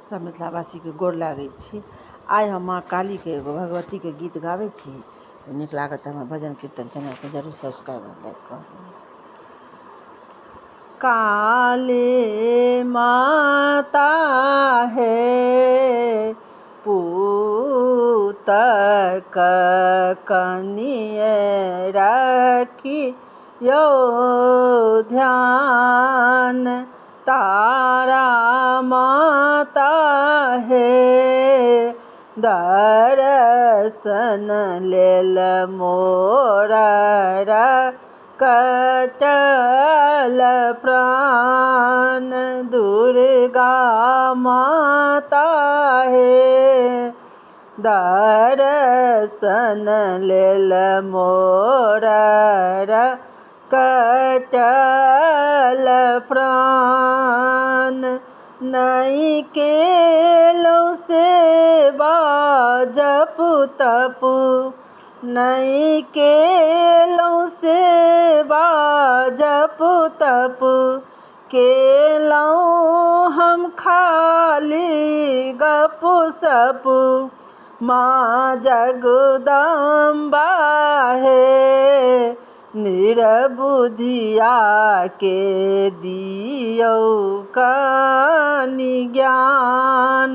सब मिथिलावासी के गोर लागै छी। आइ हम माँ काली के एगो भगवती के गीत गाबै छी। नीक लागत तऽ हमर भजन कीर्तन चैनल के जरूर सब्सक्राइब और लाइक कर देबै। काली माता है पूत कनिए रखी यो ध्यान। तारा माता है दर्शन लेल मोर कटल प्राण। दुर्गा माता है दर्शन लेल मोर कटल प्राण। नहीं केलौ सेवा जप तप, नहीं केलौ सेवा जप तप, केलौ हम खाली गप सप। माँ जगदम्बा है निर्बुद्धिया के दियौ कनि ज्ञान।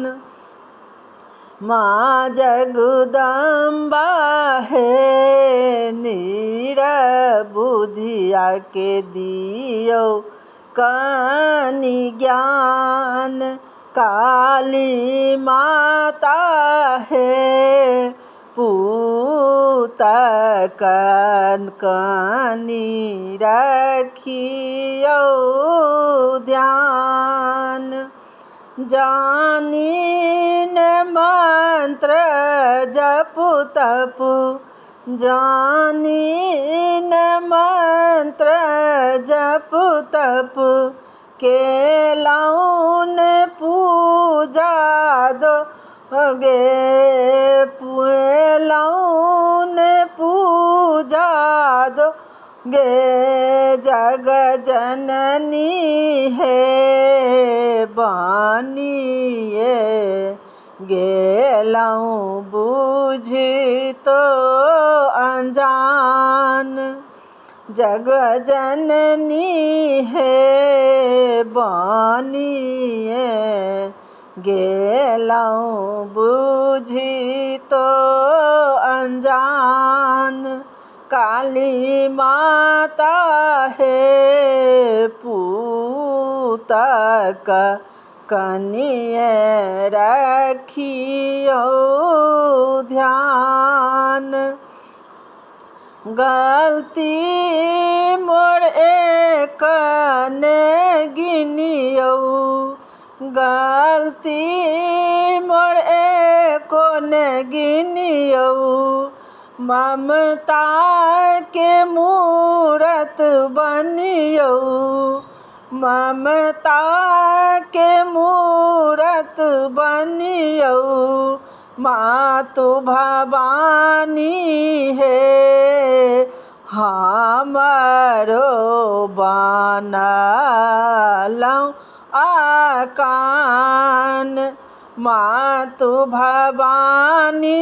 माँ जगदम्बा है निर्बुद्धिया के दियौ कनि ज्ञान। काली माता है पूत कनि रखियो ध्यान। जानी न मंत्र जप तप, जानी न मंत्र जप तप, केलौन पूजा दोगे केलौन पूजा दोगे। जग जननी है बानिए गेलौ बुझि तो अनजान। जग जननी है बानिए गेलौ बुझि तो अनजान। काली माता है पूत कनिए रखियो ध्यान। गलती मोर एक ने गिनियो, गलती मोर एक ने गिनियो। ममता के मूरत बनियो, ममता के मूरत बनियो। मातु भवानी है हमरो बनलौ आकान। मातु भवानी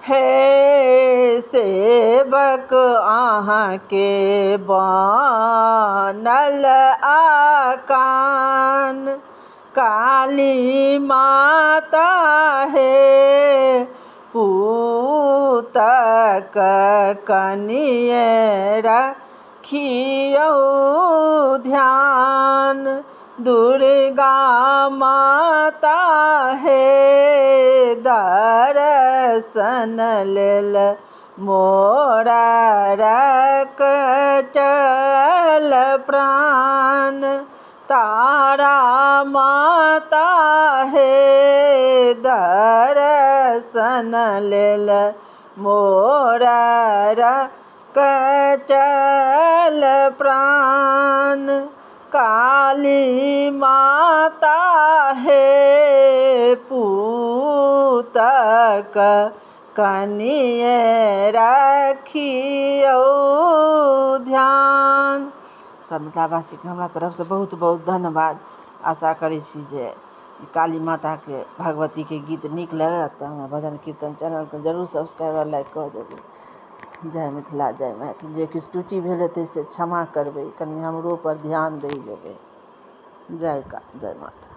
है सेवक अहाँ के बनल आकान। काली माता है पूत कनिए रखियो ध्यान। दुर्गा माता है दर्शन लेल मोर कटल प्राण। तारा माता है दर्शन लेल मोर कटल प्राण। काली माता है पूत कनिए रखियो ध्यान। सब मिथिलावासी के हमरा तरफ से बहुत बहुत धन्यवाद। आशा करै छी जे काली माता के भगवती के गीत नीक लागत तऽ हमर भजन कीर्तन चैनल के जरूर सब्सक्राइब लाइक कऽ देबै। जय मिथिला जय मैथिली। जे किछु त्रुटि भेल हेतै से क्षमा करबै, कनि हमरो पर ध्यान दै जेबै। जय माता।